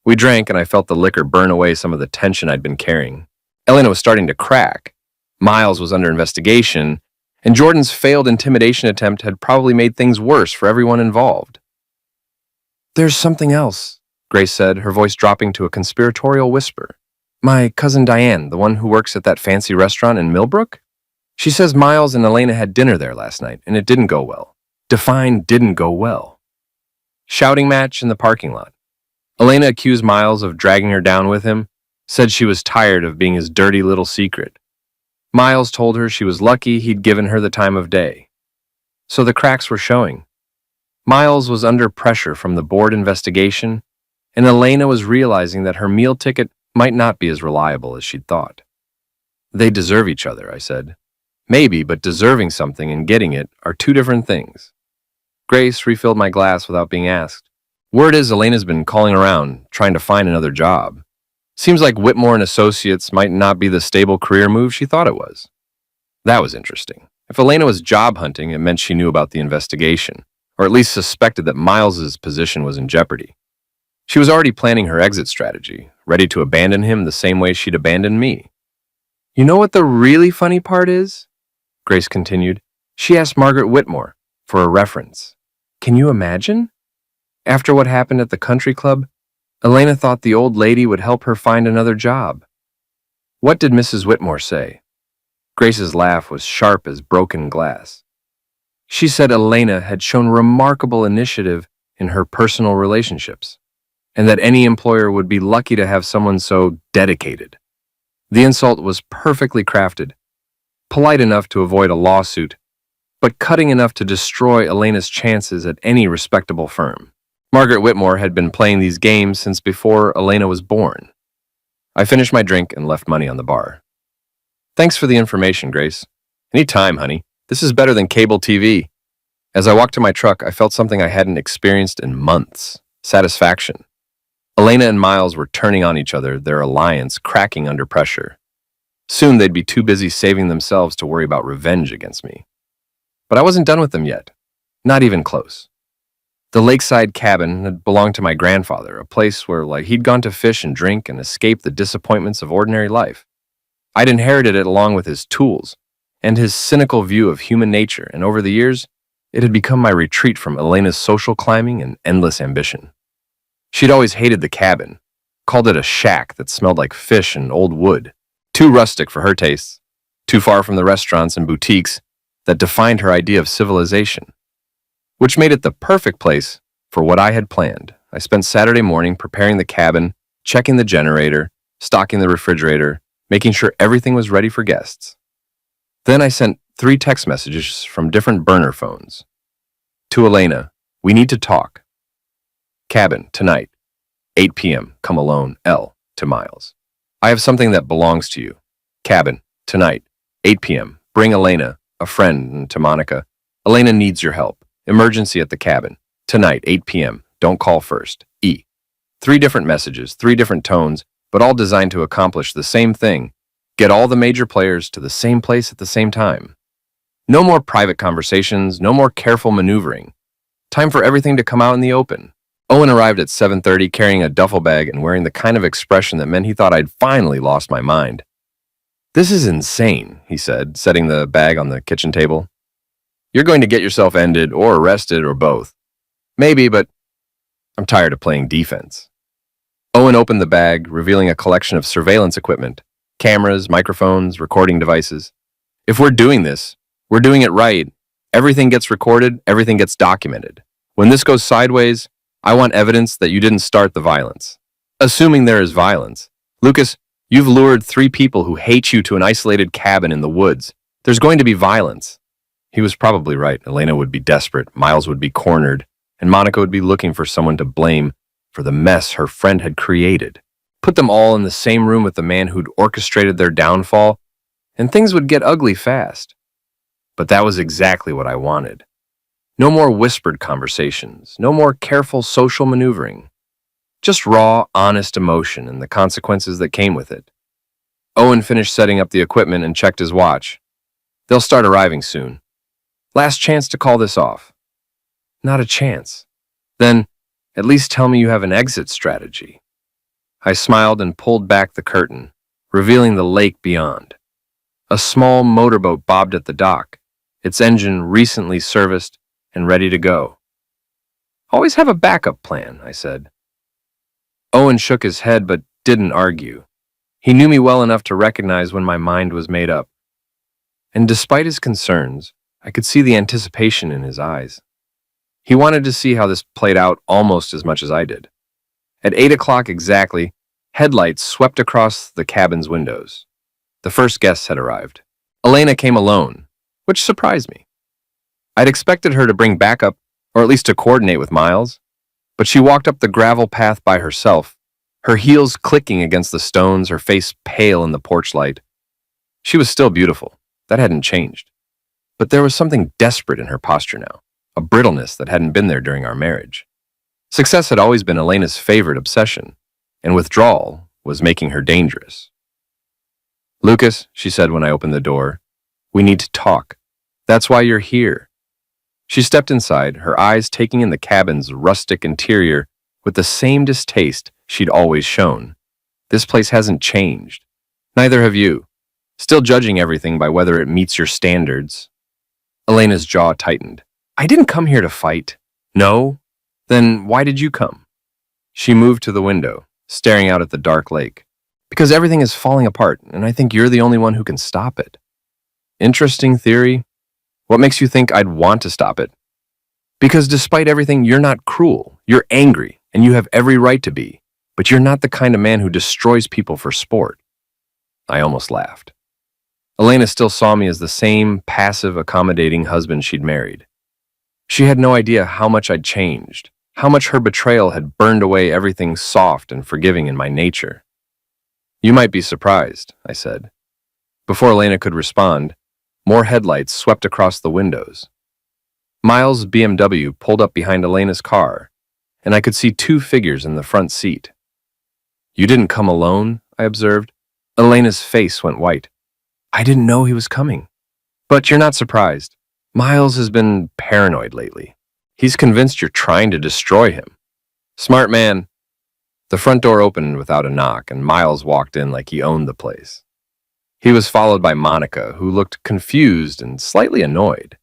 We drank, and I felt the liquor burn away some of the tension I'd been carrying. Elena was starting to crack. Miles was under investigation, and Jordan's failed intimidation attempt had probably made things worse for everyone involved. There's something else, Grace said, her voice dropping to a conspiratorial whisper. My cousin Diane, the one who works at that fancy restaurant in Millbrook? She says Miles and Elena had dinner there last night, and it didn't go well. Define didn't go well. Shouting match in the parking lot. Elena accused Miles of dragging her down with him, said she was tired of being his dirty little secret. Miles told her she was lucky he'd given her the time of day. So the cracks were showing. Miles was under pressure from the board investigation, and Elena was realizing that her meal ticket might not be as reliable as she'd thought. They deserve each other, I said. Maybe, but deserving something and getting it are 2 different things. Grace refilled my glass without being asked. Word is Elena's been calling around, trying to find another job. Seems like Whitmore and Associates might not be the stable career move she thought it was. That was interesting. If Elena was job hunting, it meant she knew about the investigation, or at least suspected that Miles's position was in jeopardy. She was already planning her exit strategy, ready to abandon him the same way she'd abandoned me. You know what the really funny part is? Grace continued. She asked Margaret Whitmore for a reference. Can you imagine? After what happened at the country club, Elena thought the old lady would help her find another job. What did Mrs. Whitmore say? Grace's laugh was sharp as broken glass. She said Elena had shown remarkable initiative in her personal relationships, and that any employer would be lucky to have someone so dedicated. The insult was perfectly crafted, polite enough to avoid a lawsuit, but cutting enough to destroy Elena's chances at any respectable firm. Margaret Whitmore had been playing these games since before Elena was born. I finished my drink and left money on the bar. Thanks for the information, Grace. Any time, honey. This is better than cable TV. As I walked to my truck, I felt something I hadn't experienced in months. Satisfaction. Elena and Miles were turning on each other, their alliance cracking under pressure. Soon they'd be too busy saving themselves to worry about revenge against me. But I wasn't done with them yet. Not even close. The lakeside cabin had belonged to my grandfather, a place where he'd gone to fish and drink and escape the disappointments of ordinary life. I'd inherited it along with his tools and his cynical view of human nature, and over the years, it had become my retreat from Elena's social climbing and endless ambition. She'd always hated the cabin, called it a shack that smelled like fish and old wood, too rustic for her tastes, too far from the restaurants and boutiques that defined her idea of civilization, which made it the perfect place for what I had planned. I spent Saturday morning preparing the cabin, checking the generator, stocking the refrigerator, making sure everything was ready for guests. Then I sent 3 text messages from different burner phones. To Elena, we need to talk. Cabin, tonight, 8 p.m., come alone, L. To Miles. I have something that belongs to you. Cabin, tonight, 8 p.m. Bring Elena, a friend, and to Monica. Elena needs your help. Emergency at the cabin. Tonight, 8 p.m. Don't call first. E. 3 different messages, 3 different tones, but all designed to accomplish the same thing. Get all the major players to the same place at the same time. No more private conversations, no more careful maneuvering. Time for everything to come out in the open. Owen arrived at 7:30 carrying a duffel bag and wearing the kind of expression that meant he thought I'd finally lost my mind. "This is insane," he said, setting the bag on the kitchen table. "You're going to get yourself ended or arrested or both. Maybe, but I'm tired of playing defense." Owen opened the bag, revealing a collection of surveillance equipment, cameras, microphones, recording devices. "If we're doing this, we're doing it right. Everything gets recorded, everything gets documented. When this goes sideways, I want evidence that you didn't start the violence. Assuming there is violence. Lucas, you've lured 3 people who hate you to an isolated cabin in the woods. There's going to be violence." He was probably right. Elena would be desperate, Miles would be cornered, and Monica would be looking for someone to blame for the mess her friend had created. Put them all in the same room with the man who'd orchestrated their downfall, and things would get ugly fast. But that was exactly what I wanted. No more whispered conversations, no more careful social maneuvering. Just raw, honest emotion and the consequences that came with it. Owen finished setting up the equipment and checked his watch. "They'll start arriving soon. Last chance to call this off." "Not a chance." "Then, at least tell me you have an exit strategy." I smiled and pulled back the curtain, revealing the lake beyond. A small motorboat bobbed at the dock, its engine recently serviced and ready to go. "Always have a backup plan," I said. Owen shook his head but didn't argue. He knew me well enough to recognize when my mind was made up. And despite his concerns, I could see the anticipation in his eyes. He wanted to see how this played out almost as much as I did. At 8 o'clock exactly, headlights swept across the cabin's windows. The first guests had arrived. Elena came alone, which surprised me. I'd expected her to bring backup, or at least to coordinate with Miles, but she walked up the gravel path by herself, her heels clicking against the stones, her face pale in the porch light. She was still beautiful. That hadn't changed. But there was something desperate in her posture now, a brittleness that hadn't been there during our marriage. Success had always been Elena's favorite obsession, and withdrawal was making her dangerous. "Lucas," she said when I opened the door, "we need to talk. That's why you're here." She stepped inside, her eyes taking in the cabin's rustic interior with the same distaste she'd always shown. "This place hasn't changed. Neither have you. Still judging everything by whether it meets your standards." Elena's jaw tightened. "I didn't come here to fight." "No? Then why did you come?" She moved to the window, staring out at the dark lake. "Because everything is falling apart, and I think you're the only one who can stop it." "Interesting theory. What makes you think I'd want to stop it?" "Because despite everything, you're not cruel. You're angry, and you have every right to be. But you're not the kind of man who destroys people for sport." I almost laughed. Elena still saw me as the same passive, accommodating husband she'd married. She had no idea how much I'd changed, how much her betrayal had burned away everything soft and forgiving in my nature. "You might be surprised," I said. Before Elena could respond, more headlights swept across the windows. Miles' BMW pulled up behind Elena's car, and I could see 2 figures in the front seat. "You didn't come alone?" I observed. Elena's face went white. "I didn't know he was coming." "But you're not surprised. Miles has been paranoid lately. He's convinced you're trying to destroy him." "Smart man." The front door opened without a knock, and Miles walked in like he owned the place. He was followed by Monica, who looked confused and slightly annoyed.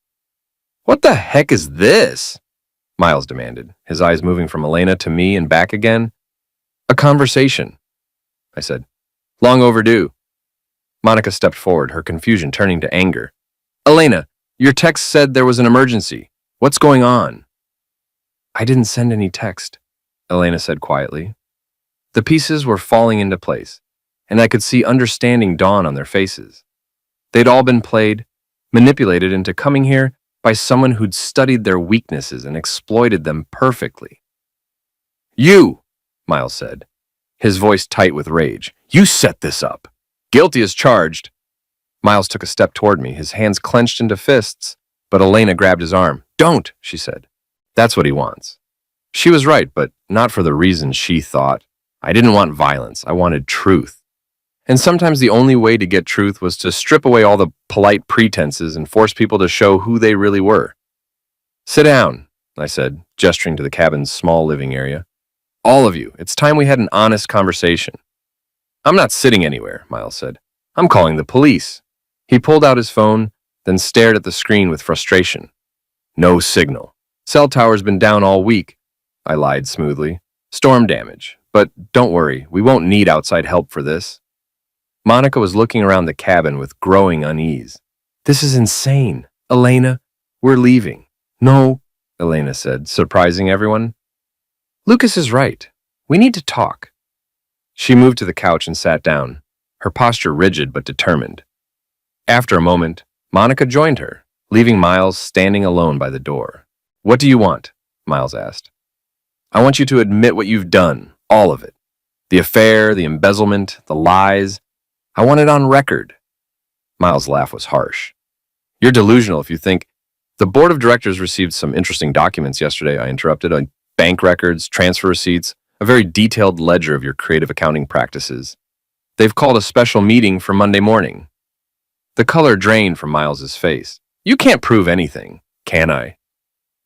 "What the heck is this?" Miles demanded, his eyes moving from Elena to me and back again. "A conversation," I said. "Long overdue." Monica stepped forward, her confusion turning to anger. "Elena, your text said there was an emergency. What's going on?" "I didn't send any text," Elena said quietly. The pieces were falling into place, and I could see understanding dawn on their faces. They'd all been played, manipulated into coming here by someone who'd studied their weaknesses and exploited them perfectly. "You," Miles said. his voice tight with rage. You set this up. Guilty as charged. Miles took a step toward me, his hands clenched into fists, but Elena grabbed his arm. Don't, she said. That's what he wants. She was right, but not for the reason she thought. I didn't want violence. I wanted truth. And sometimes the only way to get truth was to strip away all the polite pretenses and force people to show who they really were. Sit down, I said, gesturing to the cabin's small living area. All of you, it's time we had an honest conversation. I'm not sitting anywhere, Miles said. I'm calling the police. He pulled out his phone, then stared at the screen with frustration. No signal. Cell tower's been down all week, I lied smoothly. Storm damage. But don't worry, we won't need outside help for this. Monica was looking around the cabin with growing unease. This is insane. Elena, we're leaving. No, Elena said, surprising everyone. Lucas is right. We need to talk. She moved to the couch and sat down, her posture rigid but determined. After a moment, Monica joined her, leaving Miles standing alone by the door. What do you want? Miles asked. I want you to admit what you've done, all of it. The affair, the embezzlement, the lies. I want it on record. Miles' laugh was harsh. You're delusional if you think. The board of directors received some interesting documents yesterday, I interrupted. Bank records, transfer receipts, a very detailed ledger of your creative accounting practices. They've called a special meeting for Monday morning. The color drained from Miles's face. You can't prove anything, can I?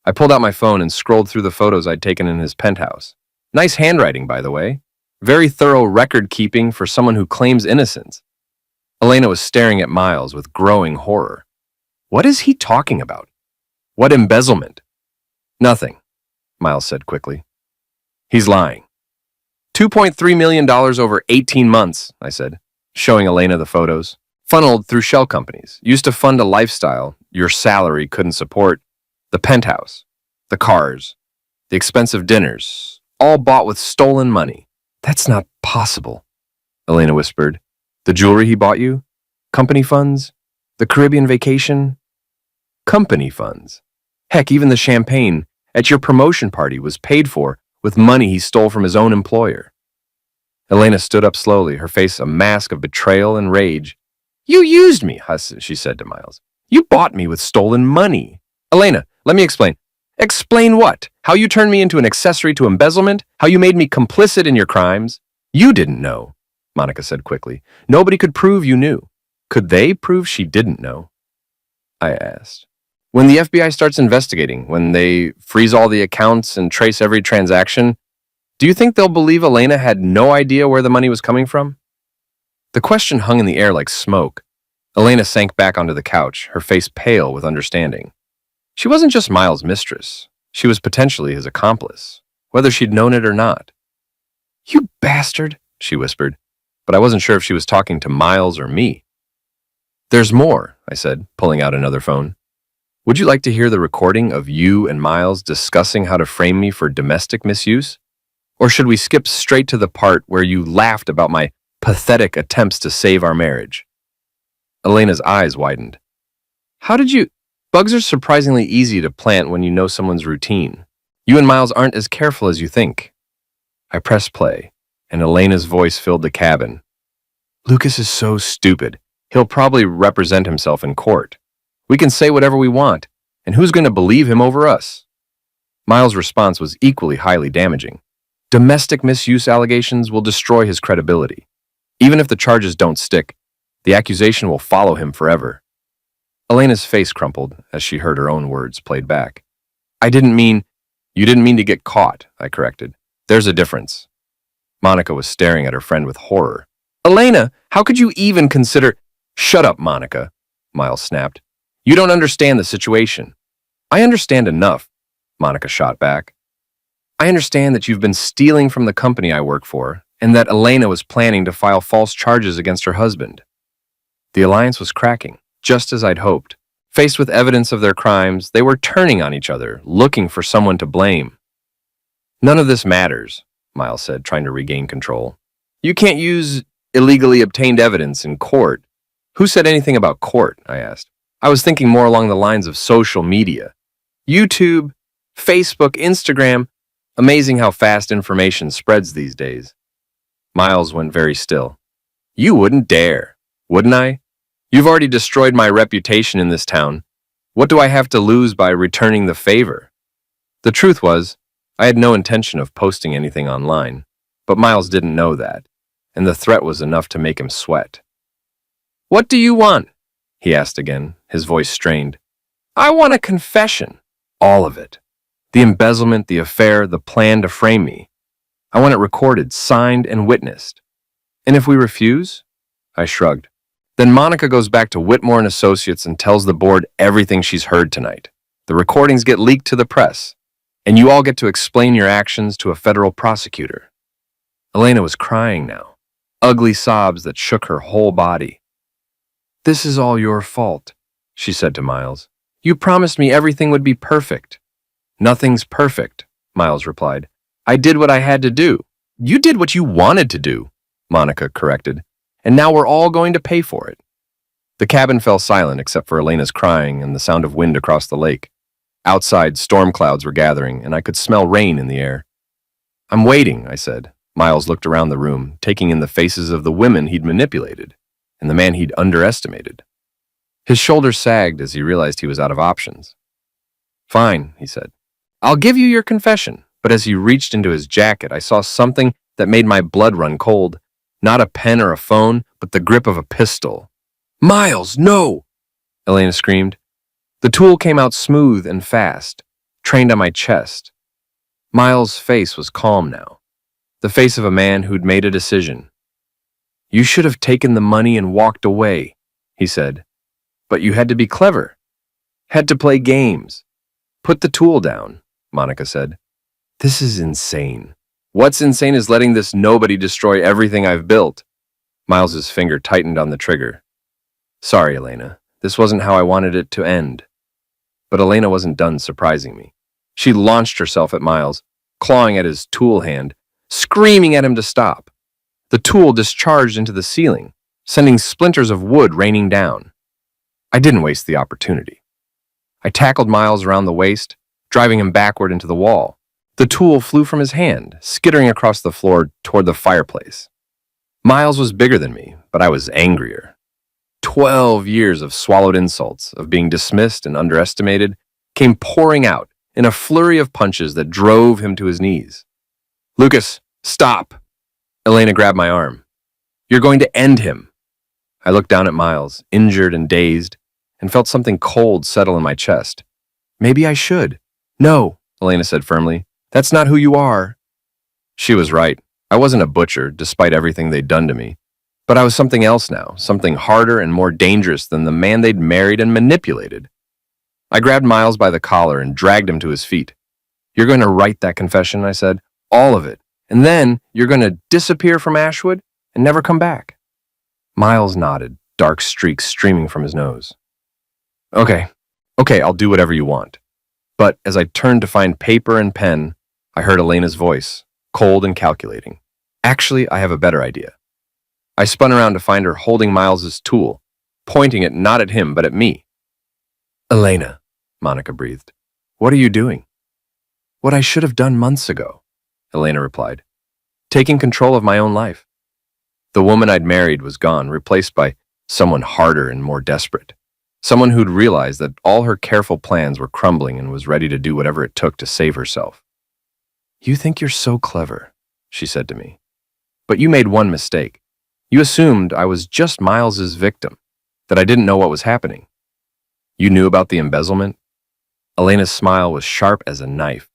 I pulled out my phone and scrolled through the photos I'd taken in his penthouse. Nice handwriting, by the way. Very thorough record-keeping for someone who claims innocence. Elena was staring at Miles with growing horror. What is he talking about? What embezzlement? Nothing, Miles said quickly. He's lying. $2.3 million over 18 months, I said, showing Elena the photos. Funneled through shell companies, used to fund a lifestyle your salary couldn't support. The penthouse, the cars, the expensive dinners, all bought with stolen money. That's not possible, Elena whispered. The jewelry he bought you? Company funds? The Caribbean vacation? Company funds. Heck, even the champagne at your promotion party was paid for with money he stole from his own employer. Elena stood up slowly, her face a mask of betrayal and rage. You used me, she said to Miles. You bought me with stolen money. Elena, let me explain. Explain what? How you turned me into an accessory to embezzlement? How you made me complicit in your crimes? You didn't know, Monica said quickly. Nobody could prove you knew. Could they prove she didn't know? I asked. When the FBI starts investigating, when they freeze all the accounts and trace every transaction, do you think they'll believe Elena had no idea where the money was coming from? The question hung in the air like smoke. Elena sank back onto the couch, her face pale with understanding. She wasn't just Miles' mistress. She was potentially his accomplice, whether she'd known it or not. You bastard, she whispered, but I wasn't sure if she was talking to Miles or me. There's more, I said, pulling out another phone. Would you like to hear the recording of you and Miles discussing how to frame me for domestic misuse? Or should we skip straight to the part where you laughed about my pathetic attempts to save our marriage? Elena's eyes widened. How did you... Bugs are surprisingly easy to plant when you know someone's routine. You and Miles aren't as careful as you think. I pressed play, and Elena's voice filled the cabin. Lucas is so stupid. He'll probably represent himself in court. We can say whatever we want, and who's going to believe him over us? Miles' response was equally highly damaging. Domestic misuse allegations will destroy his credibility. Even if the charges don't stick, the accusation will follow him forever. Elena's face crumpled as she heard her own words played back. You didn't mean to get caught, I corrected. There's a difference. Monica was staring at her friend with horror. Elena, how could you even consider... Shut up, Monica, Miles snapped. You don't understand the situation. I understand enough, Monica shot back. I understand that you've been stealing from the company I work for, and that Elena was planning to file false charges against her husband. The alliance was cracking, just as I'd hoped. Faced with evidence of their crimes, they were turning on each other, looking for someone to blame. None of this matters, Miles said, trying to regain control. You can't use illegally obtained evidence in court. Who said anything about court? I asked. I was thinking more along the lines of social media. YouTube, Facebook, Instagram. Amazing how fast information spreads these days. Miles went very still. You wouldn't dare, wouldn't I? You've already destroyed my reputation in this town. What do I have to lose by returning the favor? The truth was, I had no intention of posting anything online, but Miles didn't know that, and the threat was enough to make him sweat. What do you want? He asked again, his voice strained. I want a confession. All of it. The embezzlement, the affair, the plan to frame me. I want it recorded, signed, and witnessed. And if we refuse? I shrugged. Then Monica goes back to Whitmore and Associates and tells the board everything she's heard tonight. The recordings get leaked to the press, and you all get to explain your actions to a federal prosecutor. Elena was crying now, ugly sobs that shook her whole body. This is all your fault, she said to Miles. You promised me everything would be perfect. Nothing's perfect, Miles replied. I did what I had to do. You did what you wanted to do, Monica corrected, and now we're all going to pay for it. The cabin fell silent except for Elena's crying and the sound of wind across the lake. Outside, storm clouds were gathering, and I could smell rain in the air. I'm waiting, I said. Miles looked around the room, taking in the faces of the women he'd manipulated and the man he'd underestimated. His shoulders sagged as he realized he was out of options. Fine, he said. I'll give you your confession, but as he reached into his jacket, I saw something that made my blood run cold. Not a pen or a phone, but the grip of a pistol. Miles, no! Elena screamed. The tool came out smooth and fast, trained on my chest. Miles' face was calm now, the face of a man who'd made a decision. You should have taken the money and walked away, he said. But you had to be clever. Had to play games. Put the tool down, Monica said. This is insane. What's insane is letting this nobody destroy everything I've built. Miles's finger tightened on the trigger. Sorry, Elena. This wasn't how I wanted it to end. But Elena wasn't done surprising me. She launched herself at Miles, clawing at his tool hand, screaming at him to stop. The tool discharged into the ceiling, sending splinters of wood raining down. I didn't waste the opportunity. I tackled Miles around the waist, driving him backward into the wall. The tool flew from his hand, skittering across the floor toward the fireplace. Miles was bigger than me, but I was angrier. 12 years of swallowed insults, of being dismissed and underestimated, came pouring out in a flurry of punches that drove him to his knees. Lucas, stop! Elena grabbed my arm. You're going to end him. I looked down at Miles, injured and dazed, and felt something cold settle in my chest. Maybe I should. No, Elena said firmly. That's not who you are. She was right. I wasn't a butcher, despite everything they'd done to me. But I was something else now, something harder and more dangerous than the man they'd married and manipulated. I grabbed Miles by the collar and dragged him to his feet. You're going to write that confession, I said. All of it. And then you're going to disappear from Ashwood and never come back. Miles nodded, dark streaks streaming from his nose. Okay, I'll do whatever you want. But as I turned to find paper and pen, I heard Elena's voice, cold and calculating. Actually, I have a better idea. I spun around to find her holding Miles's tool, pointing it not at him but at me. Elena, Monica breathed. What are you doing? What I should have done months ago, Elena replied. Taking control of my own life. The woman I'd married was gone, replaced by someone harder and more desperate. Someone who'd realized that all her careful plans were crumbling and was ready to do whatever it took to save herself. You think you're so clever, she said to me. But you made one mistake. You assumed I was just Miles's victim, that I didn't know what was happening. You knew about the embezzlement? Elena's smile was sharp as a knife.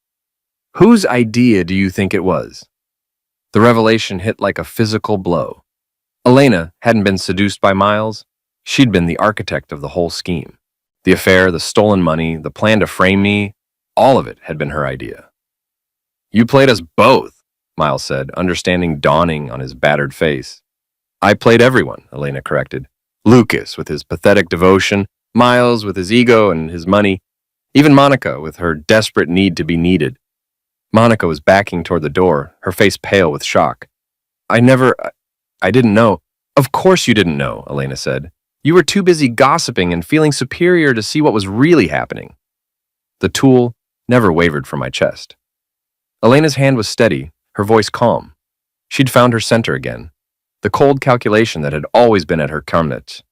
Whose idea do you think it was? The revelation hit like a physical blow. Elena hadn't been seduced by Miles. She'd been the architect of the whole scheme. The affair, the stolen money, the plan to frame me, all of it had been her idea. You played us both, Miles said, understanding dawning on his battered face. I played everyone, Elena corrected. Lucas with his pathetic devotion, Miles with his ego and his money, even Monica with her desperate need to be needed. Monica was backing toward the door, her face pale with shock. I didn't know. Of course you didn't know, Elena said. You were too busy gossiping and feeling superior to see what was really happening. The tool never wavered from my chest. Elena's hand was steady, her voice calm. She'd found her center again, the cold calculation that had always been at her comet.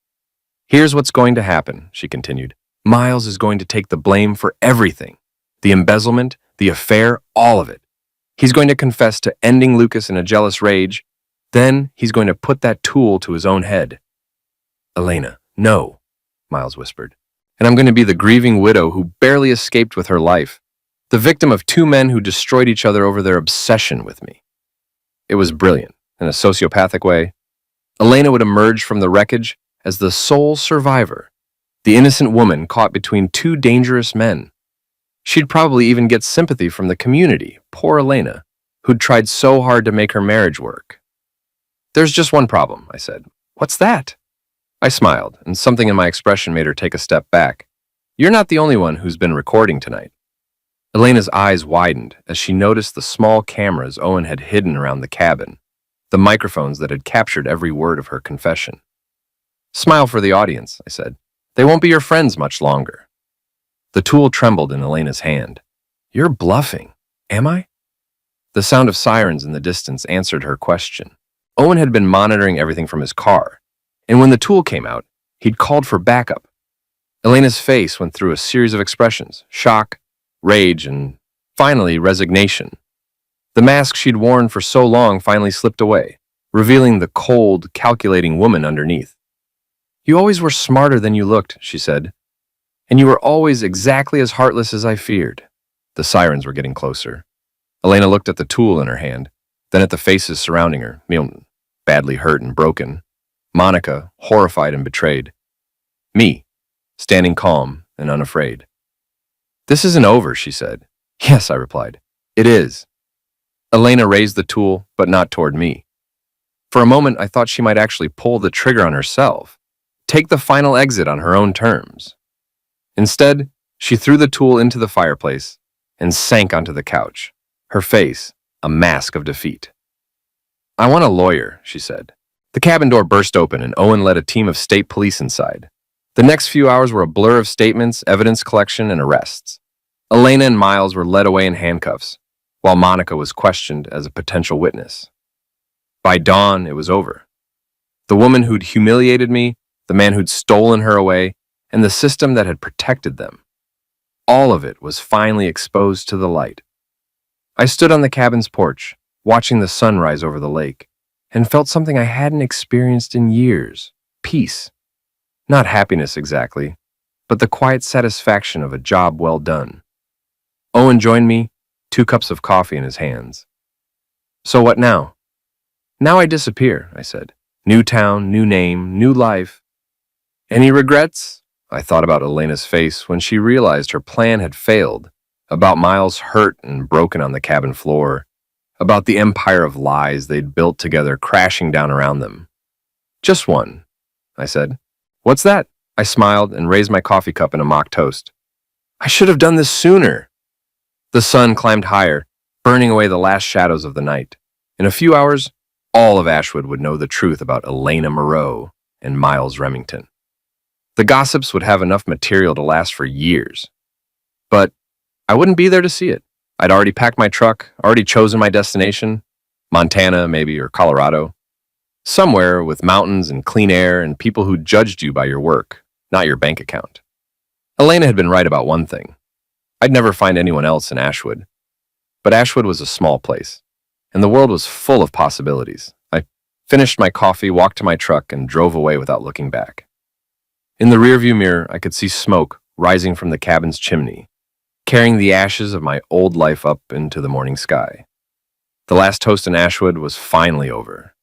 Here's what's going to happen, she continued. Miles is going to take the blame for everything. The embezzlement, the affair, all of it. He's going to confess to ending Lucas in a jealous rage. Then he's going to put that tool to his own head. Elena, no, Miles whispered. And I'm going to be the grieving widow who barely escaped with her life, the victim of two men who destroyed each other over their obsession with me. It was brilliant, in a sociopathic way. Elena would emerge from the wreckage as the sole survivor, the innocent woman caught between two dangerous men. She'd probably even get sympathy from the community, poor Elena, who'd tried so hard to make her marriage work. There's just one problem, I said. What's that? I smiled, and something in my expression made her take a step back. You're not the only one who's been recording tonight. Elena's eyes widened as she noticed the small cameras Owen had hidden around the cabin, the microphones that had captured every word of her confession. Smile for the audience, I said. They won't be your friends much longer. The tool trembled in Elena's hand. You're bluffing, am I? The sound of sirens in the distance answered her question. Owen had been monitoring everything from his car, and when the tool came out, he'd called for backup. Elena's face went through a series of expressions, shock, rage, and finally resignation. The mask she'd worn for so long finally slipped away, revealing the cold, calculating woman underneath. You always were smarter than you looked, she said, and you were always exactly as heartless as I feared. The sirens were getting closer. Elena looked at the tool in her hand, then at the faces surrounding her, Milton, badly hurt and broken, Monica, horrified and betrayed, me, standing calm and unafraid. This isn't over, she said. Yes, I replied. It is. Elena raised the tool, but not toward me. For a moment, I thought she might actually pull the trigger on herself, take the final exit on her own terms. Instead, she threw the tool into the fireplace and sank onto the couch, her face a mask of defeat. I want a lawyer, she said. The cabin door burst open and Owen led a team of state police inside. The next few hours were a blur of statements, evidence collection, and arrests. Elena and Miles were led away in handcuffs, while Monica was questioned as a potential witness. By dawn, it was over. The woman who'd humiliated me, the man who'd stolen her away, and the system that had protected them. All of it was finally exposed to the light. I stood on the cabin's porch, watching the sun rise over the lake, and felt something I hadn't experienced in years, peace. Not happiness exactly, but the quiet satisfaction of a job well done. Owen joined me, 2 cups of coffee in his hands. So what now? Now I disappear, I said. New town, new name, new life. Any regrets? I thought about Elena's face when she realized her plan had failed, about Miles hurt and broken on the cabin floor, about the empire of lies they'd built together crashing down around them. Just one, I said. What's that? I smiled and raised my coffee cup in a mock toast. I should have done this sooner. The sun climbed higher, burning away the last shadows of the night. In a few hours, all of Ashwood would know the truth about Elena Moreau and Miles Remington. The gossips would have enough material to last for years. But I wouldn't be there to see it. I'd already packed my truck, already chosen my destination, Montana maybe, or Colorado. Somewhere with mountains and clean air and people who judged you by your work, not your bank account. Elena had been right about one thing. I'd never find anyone else in Ashwood. But Ashwood was a small place, and the world was full of possibilities. I finished my coffee, walked to my truck, and drove away without looking back. In the rearview mirror, I could see smoke rising from the cabin's chimney, carrying the ashes of my old life up into the morning sky. The last toast in Ashwood was finally over.